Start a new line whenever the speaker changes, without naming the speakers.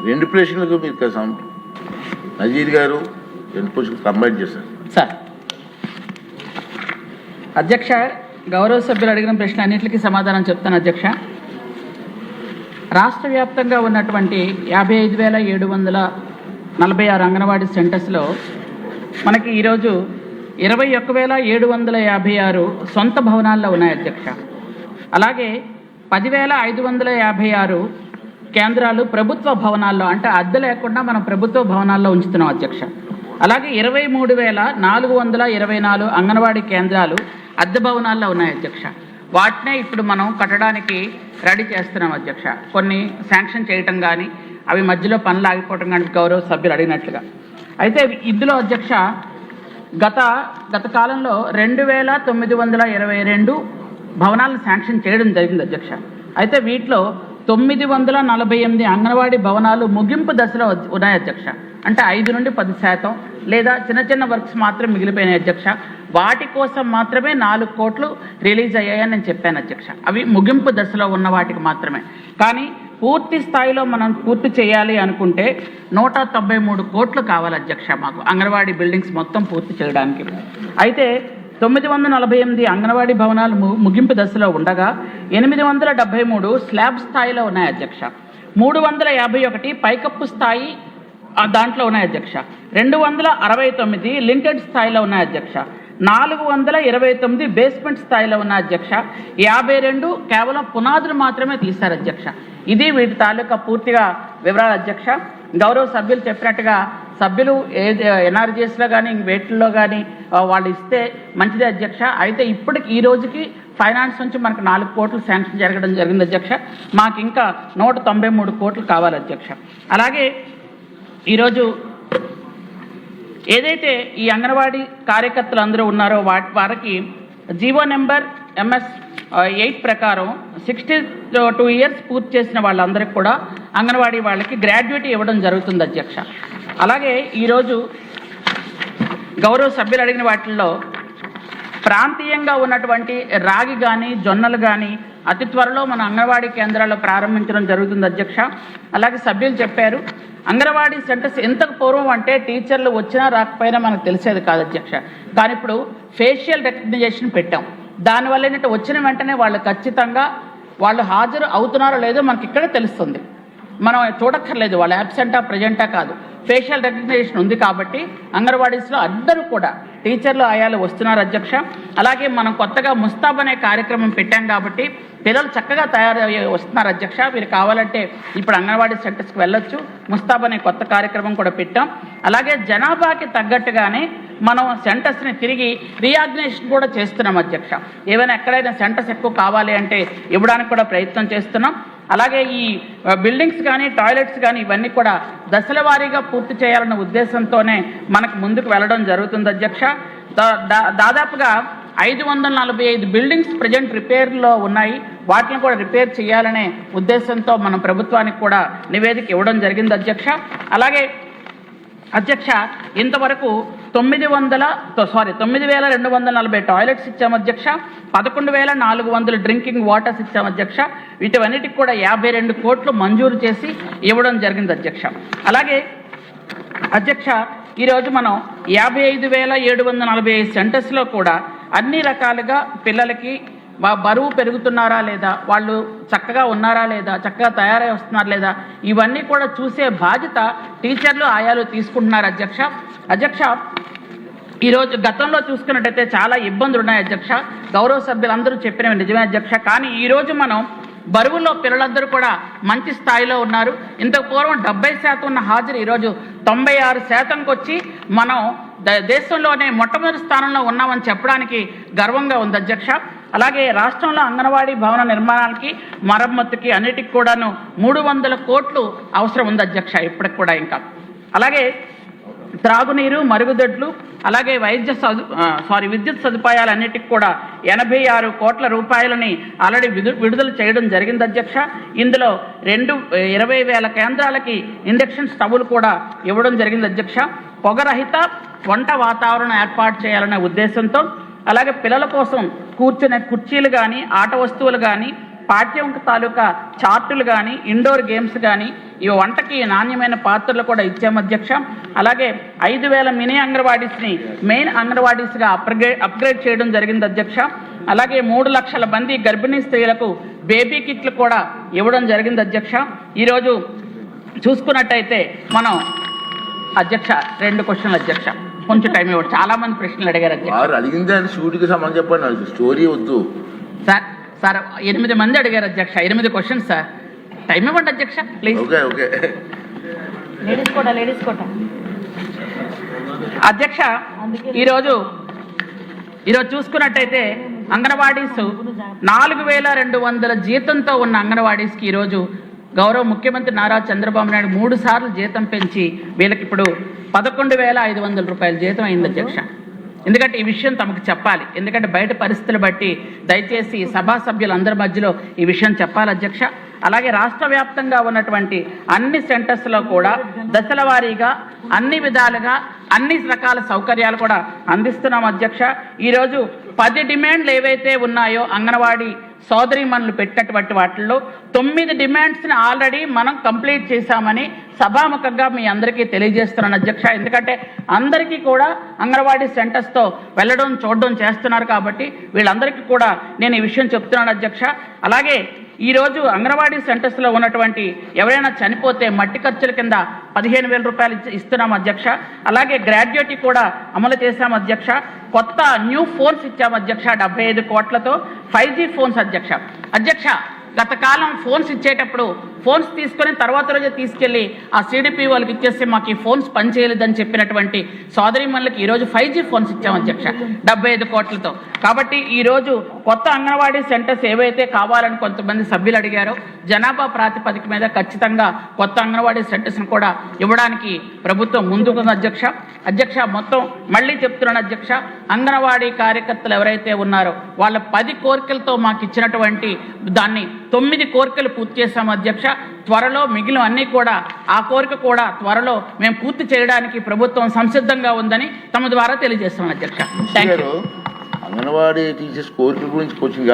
రెండు ప్లేసులకు మీరు నజీర్ గారు రెండు పోస్టులు కంబైన్ చేశారు
సార్. అధ్యక్ష, గౌరవ సభ్యులు అడిగిన ప్రశ్న అన్నింటికి సమాధానం చెప్తాను అధ్యక్ష. రాష్ట్ర వ్యాప్తంగా ఉన్నటువంటి 55,746 అంగన్వాడీ సెంటర్స్లో మనకి ఈరోజు 21,756 సొంత భవనాల్లో ఉన్నాయి అధ్యక్ష. అలాగే 10,556 కేంద్రాలు ప్రభుత్వ భవనాల్లో, అంటే అద్దె లేకుండా మనం ప్రభుత్వ భవనాల్లో ఉంచుతున్నాం అధ్యక్ష. అలాగే 23,424 అంగన్వాడీ కేంద్రాలు అద్దె భవనాల్లో ఉన్నాయి అధ్యక్ష. వాటినే ఇప్పుడు మనం కట్టడానికి రెడీ చేస్తున్నాం అధ్యక్ష. కొన్ని శాంక్షన్ చేయటం కానీ, అవి మధ్యలో పనులు ఆగిపోవటం కానీ గౌరవ సభ్యులు అడిగినట్లుగా. అయితే ఇందులో అధ్యక్ష గత కాలంలో 2,922 భవనాలను శాంక్షన్ చేయడం జరిగింది అధ్యక్ష. అయితే వీటిలో 948 అంగన్వాడీ భవనాలు ముగింపు దశలో ఉన్నాయి అధ్యక్ష. అంటే 5 నుండి 10% లేదా చిన్న చిన్న వర్క్స్ మాత్రం మిగిలిపోయినాయి అధ్యక్ష. వాటి కోసం మాత్రమే 4 కోట్లు రిలీజ్ అయ్యాయని నేను చెప్పాను అధ్యక్ష. అవి ముగింపు దశలో ఉన్న వాటికి మాత్రమే. కానీ పూర్తి స్థాయిలో మనం పూర్తి చేయాలి అనుకుంటే 193 కోట్లు కావాలి అధ్యక్ష మాకు అంగన్వాడీ బిల్డింగ్స్ మొత్తం పూర్తి చేయడానికి. అయితే 948 అంగన్వాడీ భవనాలు ముగింపు దశలో ఉండగా 873 స్లాబ్ స్థాయిలో ఉన్నాయి అధ్యక్ష. 351 పైకప్పు స్థాయి దాంట్లో ఉన్నాయి అధ్యక్ష. 269 లింటెడ్ స్థాయిలో ఉన్నాయి అధ్యక్ష. 429 బేస్మెంట్ స్థాయిలో ఉన్న అధ్యక్ష. 52 కేవలం పునాదులు మాత్రమే తీశారు అధ్యక్ష. ఇది వీటి తాలూకా పూర్తిగా వివరాలు అధ్యక్ష. గౌరవ సభ్యులు చెప్పినట్టుగా సభ్యులు ఎన్ఆర్జీఎస్లో కానీ వేటిల్లో కానీ వాళ్ళు ఇస్తే మంచిదే అధ్యక్ష. అయితే ఇప్పటికి ఈ రోజుకి ఫైనాన్స్ నుంచి మనకు 4 కోట్లు శాంక్షన్ జరగడం జరిగింది అధ్యక్ష. మాకు ఇంకా 193 కోట్లు కావాలి అధ్యక్ష. అలాగే ఈరోజు ఏదైతే ఈ అంగన్వాడీ కార్యకర్తలు అందరూ ఉన్నారో వారికి జీవో నెంబర్ MS 8 ప్రకారం 62 ఇయర్స్ పూర్తి చేసిన వాళ్ళందరికీ కూడా అంగన్వాడీ వాళ్ళకి గ్రాడ్యుయేటీ ఇవ్వడం జరుగుతుంది అధ్యక్ష. అలాగే ఈరోజు గౌరవ సభ్యులు అడిగిన వాటిల్లో ప్రాంతీయంగా ఉన్నటువంటి రాగి కానీ జొన్నలు కానీ అతి త్వరలో మన అంగన్వాడీ కేంద్రాల్లో ప్రారంభించడం జరుగుతుంది అధ్యక్ష. అలాగే సభ్యులు చెప్పారు అంగన్వాడీ సెంటర్స్ ఎంతకు పూర్వం అంటే టీచర్లు వచ్చినా రాకపోయినా మనకు తెలిసేది కాదు అధ్యక్ష. కానీ ఇప్పుడు ఫేషియల్ రికగ్నిషన్ పెట్టాం. దానివల్ల ఏంటంటే వచ్చిన వెంటనే వాళ్ళు ఖచ్చితంగా వాళ్ళు హాజరు అవుతున్నారో లేదో మనకి ఇక్కడే తెలుస్తుంది. మనం చూడక్కర్లేదు వాళ్ళు యాబ్సెంటా ప్రజెంటా కాదు. ఫేషియల్ రికగ్నిషన్ ఉంది కాబట్టి అంగన్వాడీస్లో అందరూ కూడా టీచర్లు ఆయాలు వస్తున్నారు అధ్యక్ష. అలాగే మనం కొత్తగా ముస్తాబ్ అనే కార్యక్రమం పెట్టాం కాబట్టి పిల్లలు చక్కగా తయారయ్యి వస్తున్నారు అధ్యక్ష. మీరు కావాలంటే ఇప్పుడు అంగన్వాడీ సెంటర్స్కి వెళ్ళొచ్చు. ముస్తాబ్ అనే కొత్త కార్యక్రమం కూడా పెట్టాం. అలాగే జనాభాకి తగ్గట్టుగానే మనం సెంటర్స్ని తిరిగి రీఆర్గనైజేషన్ కూడా చేస్తున్నాం అధ్యక్ష. ఏమైనా ఎక్కడైనా సెంటర్స్ ఎక్కువ కావాలి అంటే ఇవ్వడానికి కూడా ప్రయత్నం చేస్తున్నాం. అలాగే ఈ బిల్డింగ్స్ కానీ టాయిలెట్స్ కానీ ఇవన్నీ కూడా దశల వారీగా పూర్తి చేయాలన్న ఉద్దేశంతోనే మనకు ముందుకు వెళ్ళడం జరుగుతుంది అధ్యక్ష. దాదాపుగా 545 బిల్డింగ్స్ ప్రజెంట్ రిపేర్లో ఉన్నాయి. వాటిని కూడా రిపేర్ చేయాలనే ఉద్దేశంతో మనం ప్రభుత్వానికి కూడా నివేదిక ఇవ్వడం జరిగింది అధ్యక్ష. అలాగే అధ్యక్ష ఇంతవరకు 9,240 టాయిలెట్స్ ఇచ్చాము అధ్యక్ష. 11,400 డ్రింకింగ్ వాటర్స్ ఇచ్చాము అధ్యక్ష. వీటన్నిటికి కూడా 52 కోట్లు మంజూరు చేసి ఇవ్వడం జరిగింది అధ్యక్ష. అలాగే అధ్యక్ష ఈరోజు మనం 55,745 సెంటర్స్లో కూడా అన్ని రకాలుగా పిల్లలకి బరువు పెరుగుతున్నారా లేదా, వాళ్ళు చక్కగా ఉన్నారా లేదా, చక్కగా తయారై వస్తున్నారా లేదా, ఇవన్నీ కూడా చూసే బాధ్యత టీచర్లు ఆయాలు తీసుకుంటున్నారు అధ్యక్ష. అధ్యక్ష ఈరోజు గతంలో చూసుకున్నట్టయితే చాలా ఇబ్బందులు ఉన్నాయి అధ్యక్ష. గౌరవ సభ్యులందరూ చెప్పినవి నిజమే అధ్యక్ష. కానీ ఈరోజు మనం బరువుల్లో పిల్లలందరూ కూడా మంచి స్థాయిలో ఉన్నారు. ఇంతకు పూర్వం 70% ఉన్న హాజరు ఈరోజు 96%కి వచ్చి మనం దేశంలోనే మొట్టమొదటి స్థానంలో ఉన్నామని చెప్పడానికి గర్వంగా ఉంది అధ్యక్ష. అలాగే రాష్ట్రంలో అంగన్వాడీ భవన నిర్మాణానికి మరమ్మతుకి అన్నిటికి కూడాను 300 కోట్లు అవసరం ఉంది అధ్యక్ష ఇప్పటికి కూడా ఇంకా. అలాగే త్రాగునీరు, మరుగుదొడ్లు, అలాగే విద్యుత్ సదుపాయాలన్నిటికి కూడా 86 కోట్ల రూపాయలని ఆల్రెడీ విడుదల చేయడం జరిగింది అధ్యక్ష. ఇందులో 20,000 కేంద్రాలకి ఇండక్షన్ స్టవ్లు కూడా ఇవ్వడం జరిగింది అధ్యక్ష. పొగరహిత వంట వాతావరణం ఏర్పాటు చేయాలనే ఉద్దేశంతో, అలాగే పిల్లల కోసం కూర్చునే కుర్చీలు కానీ, ఆట వస్తువులు కానీ, పాఠ్యం తాలూకా చార్టులు కానీ ఇండోర్ గేమ్స్ కానీ ఈ వంటకి నాణ్యమైన పాత్రలు కూడా ఇచ్చాము అధ్యక్ష. అలాగే 5,000 మినీ అంగన్వాడీస్ని మెయిన్ అంగన్వాడీస్గా అప్గ్రేడ్ చేయడం జరిగింది అధ్యక్ష. అలాగే 3 లక్షల మంది గర్భిణీ స్త్రీలకు బేబీ కిట్లు కూడా ఇవ్వడం జరిగింది అధ్యక్ష. ఈరోజు చూసుకున్నట్టయితే మనం అధ్యక్ష 2 క్వశ్చన్లు అధ్యక్ష, కొంచెం టైం ఇవ్వండి, చాలా మంది ప్రశ్నలు అడిగారు అధ్యక్ష.
వారు అడిగిందని షూట్కి సంబంధం చెప్పండి, స్టోరీ వద్దు
సార్ 8 మంది అడిగారు అధ్యక్ష, 8 క్వశ్చన్స్ సార్, టైం ఇవ్వండి అధ్యక్ష ప్లీజ్.
ఓకే ఓకే
లేడీస్ కోట
అధ్యక్ష, ఈరోజు చూసుకున్నట్టయితే అంగన్వాడీస్ 4,200 జీతంతో ఉన్న అంగన్వాడీస్కి ఈరోజు గౌరవ ముఖ్యమంత్రి నారా చంద్రబాబు నాయుడు 3 సార్లు జీతం పెంచి వీళ్ళకి ఇప్పుడు 11,500 రూపాయల జీతం అయింది అధ్యక్ష. ఎందుకంటే ఈ విషయం తమకు చెప్పాలి, ఎందుకంటే బయట పరిస్థితులు బట్టి దయచేసి సభా సభ్యులందరి మధ్యలో ఈ విషయం చెప్పాలి అధ్యక్ష. అలాగే రాష్ట్ర వ్యాప్తంగా ఉన్నటువంటి అన్ని సెంటర్స్లో కూడా దశల వారీగా అన్ని విధాలుగా అన్ని రకాల సౌకర్యాలు కూడా అందిస్తున్నాం అధ్యక్ష. ఈరోజు 10 డిమాండ్లు ఏవైతే ఉన్నాయో అంగన్వాడీ సోదరీమణులు పెట్టినటువంటి వాటిల్లో 9 డిమాండ్స్ని ఆల్రెడీ మనం కంప్లీట్ చేశామని సభాముఖంగా మీ అందరికీ తెలియజేస్తున్నాను అధ్యక్ష. ఎందుకంటే అందరికీ కూడా అంగన్వాడీ సెంటర్స్తో వెళ్ళడం చూడడం చేస్తున్నారు కాబట్టి వీళ్ళందరికీ కూడా నేను ఈ విషయం చెప్తున్నాను అధ్యక్ష. అలాగే ఈరోజు అంగన్వాడీ సెంటర్స్లో ఉన్నటువంటి ఎవరైనా చనిపోతే మట్టి ఖర్చుల కింద 15,000 రూపాయలు ఇస్తున్నాం అధ్యక్ష. అలాగే గ్రాడ్యుయేటీ కూడా అమలు చేశాం అధ్యక్ష. కొత్త న్యూ ఫోన్స్ ఇచ్చాం అధ్యక్ష 75 కోట్లతో 5G ఫోన్స్ అధ్యక్ష. గత కాలం ఫోన్స్ ఇచ్చేటప్పుడు ఫోన్స్ తీసుకొని తర్వాత రోజే తీసుకెళ్ళి ఆ CDP వాళ్ళకి ఇచ్చేస్తే మాకు ఈ ఫోన్స్ పనిచేయలేదని చెప్పినటువంటి సోదరీమణులకి ఈరోజు 5G ఫోన్స్ ఇచ్చాం అధ్యక్ష 75 కోట్లతో. కాబట్టి ఈరోజు కొత్త అంగన్వాడీ సెంటర్స్ ఏవైతే కావాలని కొంతమంది సభ్యులు అడిగారో జనాభా ప్రాతిపదిక మీద ఖచ్చితంగా కొత్త అంగన్వాడీ సెంటర్స్ని కూడా ఇవ్వడానికి ప్రభుత్వం ముందుకుంది అధ్యక్ష. మొత్తం మళ్ళీ చెప్తున్నాను అధ్యక్ష, అంగన్వాడీ కార్యకర్తలు ఎవరైతే ఉన్నారో వాళ్ళ 10 కోరికలతో మాకు ఇచ్చినటువంటి దాన్ని 9 కోరికలు పూర్తి చేశాము అధ్యక్ష. త్వరలో మిగిలిన అన్నీ కూడా ఆ కోరిక కూడా త్వరలో మేము పూర్తి చేయడానికి ప్రభుత్వం సంసిద్ధంగా ఉందని తమ ద్వారా తెలియజేస్తున్నాను అధ్యక్ష. Thank you.
అంగన్వాడీ టీచర్స్ కోరిక గురించి కొంచెం